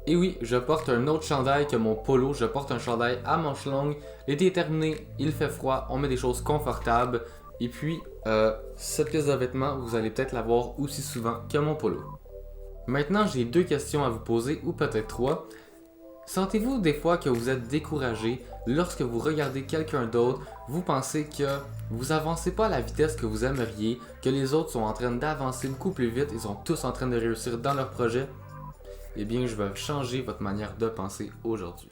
Et oui, je porte un autre chandail que mon polo, je porte un chandail à manches longues. L'été est terminé, il fait froid, on met des choses confortables. Et puis, cette pièce de vêtements, vous allez peut-être la voir aussi souvent que mon polo. Maintenant, j'ai deux questions à vous poser, ou peut-être trois. Sentez-vous des fois que vous êtes découragé lorsque vous regardez quelqu'un d'autre, vous pensez que vous avancez pas à la vitesse que vous aimeriez, que les autres sont en train d'avancer beaucoup plus vite, ils sont tous en train de réussir dans leur projet? Eh bien, je vais changer votre manière de penser aujourd'hui.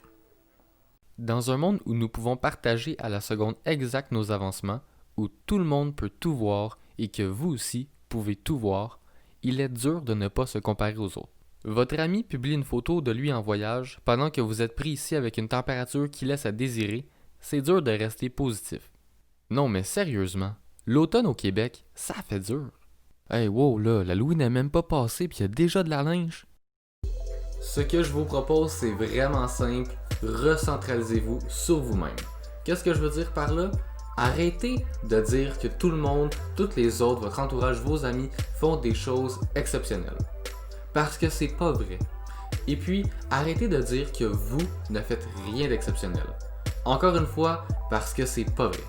Dans un monde où nous pouvons partager à la seconde exacte nos avancements, où tout le monde peut tout voir et que vous aussi pouvez tout voir, il est dur de ne pas se comparer aux autres. Votre ami publie une photo de lui en voyage pendant que vous êtes pris ici avec une température qui laisse à désirer, c'est dur de rester positif. Non mais sérieusement, l'automne au Québec, ça fait dur. Hey wow là, la Louis n'est même pas passée puis il y a déjà de la neige. Ce que je vous propose, c'est vraiment simple, recentralisez-vous sur vous-même. Qu'est-ce que je veux dire par là? Arrêtez de dire que tout le monde, toutes les autres, votre entourage, vos amis font des choses exceptionnelles. Parce que c'est pas vrai. Et puis, arrêtez de dire que vous ne faites rien d'exceptionnel. Encore une fois, parce que c'est pas vrai.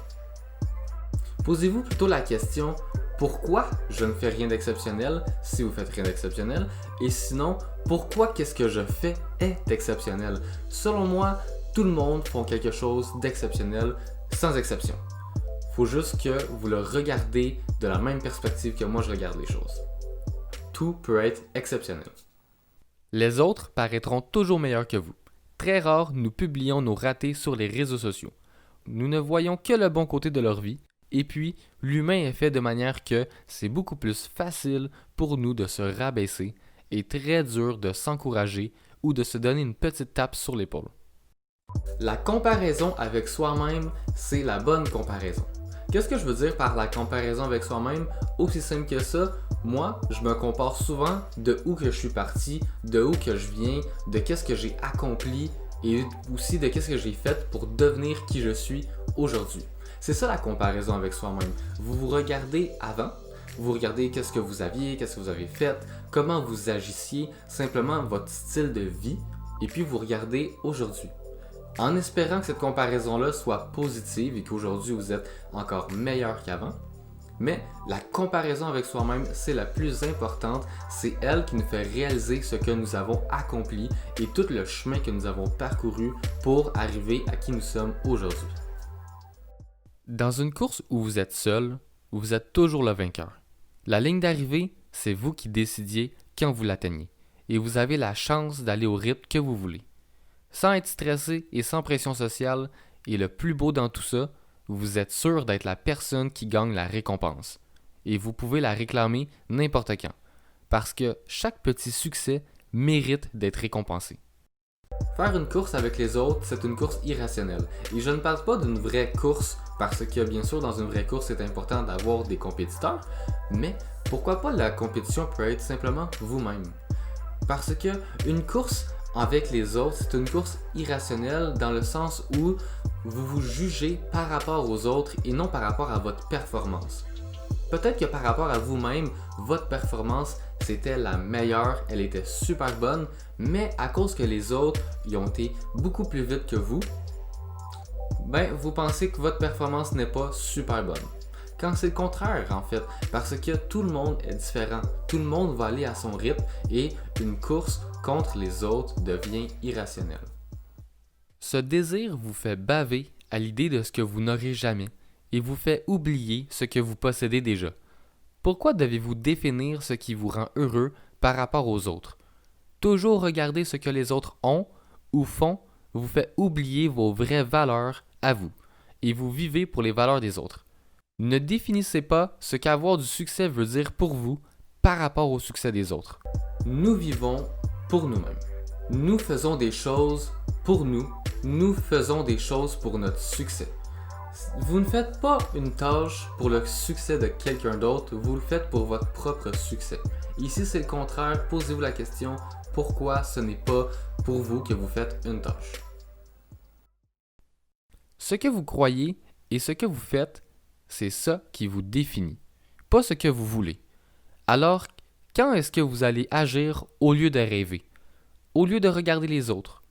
Posez-vous plutôt la question, pourquoi je ne fais rien d'exceptionnel si vous faites rien d'exceptionnel? Et sinon, pourquoi qu'est-ce que je fais est exceptionnel? Selon moi, tout le monde fait quelque chose d'exceptionnel, sans exception. Faut juste que vous le regardez de la même perspective que moi je regarde les choses. Tout peut être exceptionnel. Les autres paraîtront toujours meilleurs que vous. Très rare, nous publions nos ratés sur les réseaux sociaux. Nous ne voyons que le bon côté de leur vie, et puis l'humain est fait de manière que c'est beaucoup plus facile pour nous de se rabaisser et très dur de s'encourager ou de se donner une petite tape sur l'épaule. La comparaison avec soi-même, c'est la bonne comparaison. Qu'est-ce que je veux dire par la comparaison avec soi-même? Aussi simple que ça, moi, je me compare souvent de où que je suis parti, de où que je viens, de qu'est-ce que j'ai accompli et aussi de qu'est-ce que j'ai fait pour devenir qui je suis aujourd'hui. C'est ça la comparaison avec soi-même. Vous vous regardez avant, vous regardez qu'est-ce que vous aviez, qu'est-ce que vous avez fait, comment vous agissiez, simplement votre style de vie, et puis vous regardez aujourd'hui. En espérant que cette comparaison-là soit positive et qu'aujourd'hui vous êtes encore meilleur qu'avant. Mais la comparaison avec soi-même, c'est la plus importante. C'est elle qui nous fait réaliser ce que nous avons accompli et tout le chemin que nous avons parcouru pour arriver à qui nous sommes aujourd'hui. Dans une course où vous êtes seul, vous êtes toujours le vainqueur. La ligne d'arrivée, c'est vous qui décidiez quand vous l'atteignez. Et vous avez la chance d'aller au rythme que vous voulez. Sans être stressé et sans pression sociale, et le plus beau dans tout ça, vous êtes sûr d'être la personne qui gagne la récompense. Et vous pouvez la réclamer n'importe quand. Parce que chaque petit succès mérite d'être récompensé. Faire une course avec les autres, c'est une course irrationnelle. Et je ne parle pas d'une vraie course, parce que bien sûr, dans une vraie course, c'est important d'avoir des compétiteurs, mais pourquoi pas la compétition peut être simplement vous-même? Parce que une course avec les autres, c'est une course irrationnelle dans le sens où vous vous jugez par rapport aux autres et non par rapport à votre performance. Peut-être que par rapport à vous-même, votre performance c'était la meilleure, elle était super bonne, mais à cause que les autres y ont été beaucoup plus vite que vous, vous pensez que votre performance n'est pas super bonne. Quand c'est le contraire en fait, parce que tout le monde est différent, tout le monde va aller à son rythme et une course contre les autres devient irrationnelle. Ce désir vous fait baver à l'idée de ce que vous n'aurez jamais et vous fait oublier ce que vous possédez déjà. Pourquoi devez-vous définir ce qui vous rend heureux par rapport aux autres? Toujours regarder ce que les autres ont ou font vous fait oublier vos vraies valeurs à vous et vous vivez pour les valeurs des autres. Ne définissez pas ce qu'avoir du succès veut dire pour vous par rapport au succès des autres. Nous vivons pour nous-mêmes. Nous faisons des choses pour nous. Nous faisons des choses pour notre succès. Vous ne faites pas une tâche pour le succès de quelqu'un d'autre, vous le faites pour votre propre succès. Ici, c'est le contraire. Posez-vous la question, pourquoi ce n'est pas pour vous que vous faites une tâche? Ce que vous croyez et ce que vous faites, c'est ça qui vous définit, pas ce que vous voulez. Alors, quand est-ce que vous allez agir au lieu de rêver? au lieu de regarder les autres.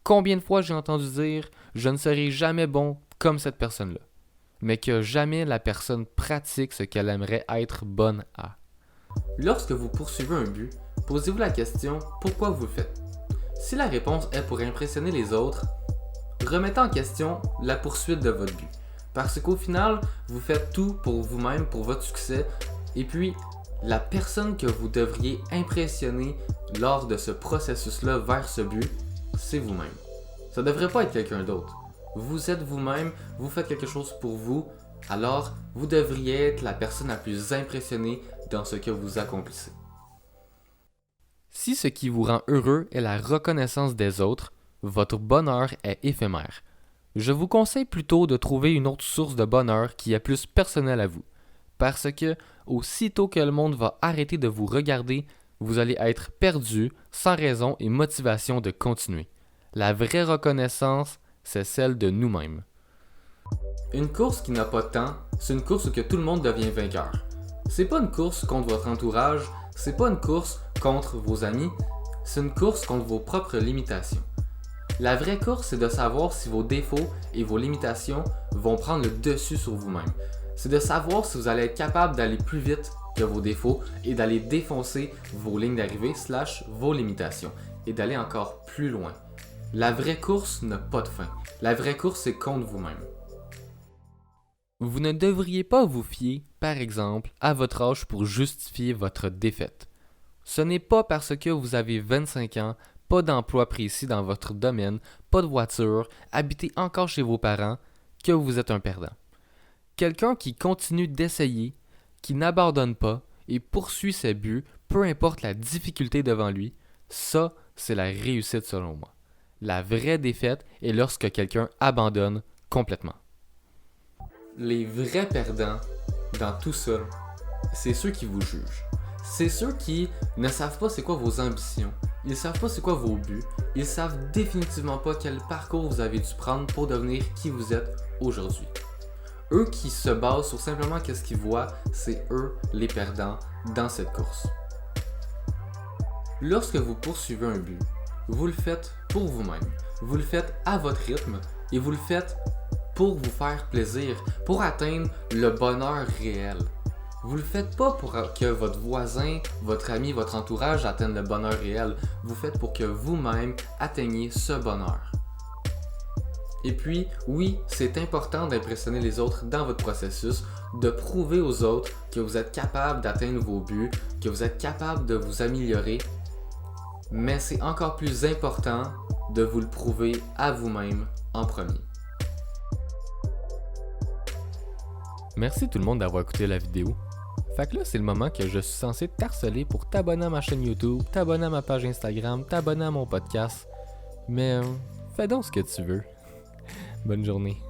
Combien de fois j'ai entendu dire « je ne serai jamais bon comme cette personne-là », mais que jamais la personne pratique ce qu'elle aimerait être bonne à. Lorsque vous poursuivez un but, posez-vous la question « pourquoi vous le faites ?» Si la réponse est pour impressionner les autres, remettez en question la poursuite de votre but. Parce qu'au final, vous faites tout pour vous-même, pour votre succès, et puis la personne que vous devriez impressionner lors de ce processus-là vers ce but, c'est vous-même. Ça ne devrait pas être quelqu'un d'autre. Vous êtes vous-même, vous faites quelque chose pour vous, alors vous devriez être la personne la plus impressionnée dans ce que vous accomplissez. Si ce qui vous rend heureux est la reconnaissance des autres, votre bonheur est éphémère. Je vous conseille plutôt de trouver une autre source de bonheur qui est plus personnelle à vous. Parce que, aussitôt que le monde va arrêter de vous regarder, vous allez être perdu, sans raison et motivation de continuer. La vraie reconnaissance, c'est celle de nous-mêmes. Une course qui n'a pas de temps, c'est une course où que tout le monde devient vainqueur. C'est pas une course contre votre entourage, c'est pas une course contre vos amis, c'est une course contre vos propres limitations. La vraie course, c'est de savoir si vos défauts et vos limitations vont prendre le dessus sur vous-même. C'est de savoir si vous allez être capable d'aller plus vite que vos défauts et d'aller défoncer vos lignes d'arrivée / vos limitations et d'aller encore plus loin. La vraie course n'a pas de fin. La vraie course, c'est contre vous-même. Vous ne devriez pas vous fier, par exemple, à votre âge pour justifier votre défaite. Ce n'est pas parce que vous avez 25 ans, pas d'emploi précis dans votre domaine, pas de voiture, habitez encore chez vos parents, que vous êtes un perdant. Quelqu'un qui continue d'essayer, qui n'abandonne pas et poursuit ses buts, peu importe la difficulté devant lui, ça, c'est la réussite selon moi. La vraie défaite est lorsque quelqu'un abandonne complètement. Les vrais perdants dans tout ça, c'est ceux qui vous jugent. C'est ceux qui ne savent pas c'est quoi vos ambitions, ils savent pas c'est quoi vos buts, ils savent définitivement pas quel parcours vous avez dû prendre pour devenir qui vous êtes aujourd'hui. Eux qui se basent sur simplement qu'est-ce qu'ils voient, c'est eux les perdants dans cette course. Lorsque vous poursuivez un but, vous le faites pour vous-même, vous le faites à votre rythme et vous le faites pour vous faire plaisir, pour atteindre le bonheur réel. Vous le faites pas pour que votre voisin, votre ami, votre entourage atteignent le bonheur réel. Vous le faites pour que vous-même atteigniez ce bonheur. Et puis, oui, c'est important d'impressionner les autres dans votre processus, de prouver aux autres que vous êtes capable d'atteindre vos buts, que vous êtes capable de vous améliorer. Mais c'est encore plus important de vous le prouver à vous-même en premier. Merci tout le monde d'avoir écouté la vidéo. Fait que là, c'est le moment que je suis censé t'harceler pour t'abonner à ma chaîne YouTube, t'abonner à ma page Instagram, t'abonner à mon podcast. Mais fais donc ce que tu veux. Bonne journée.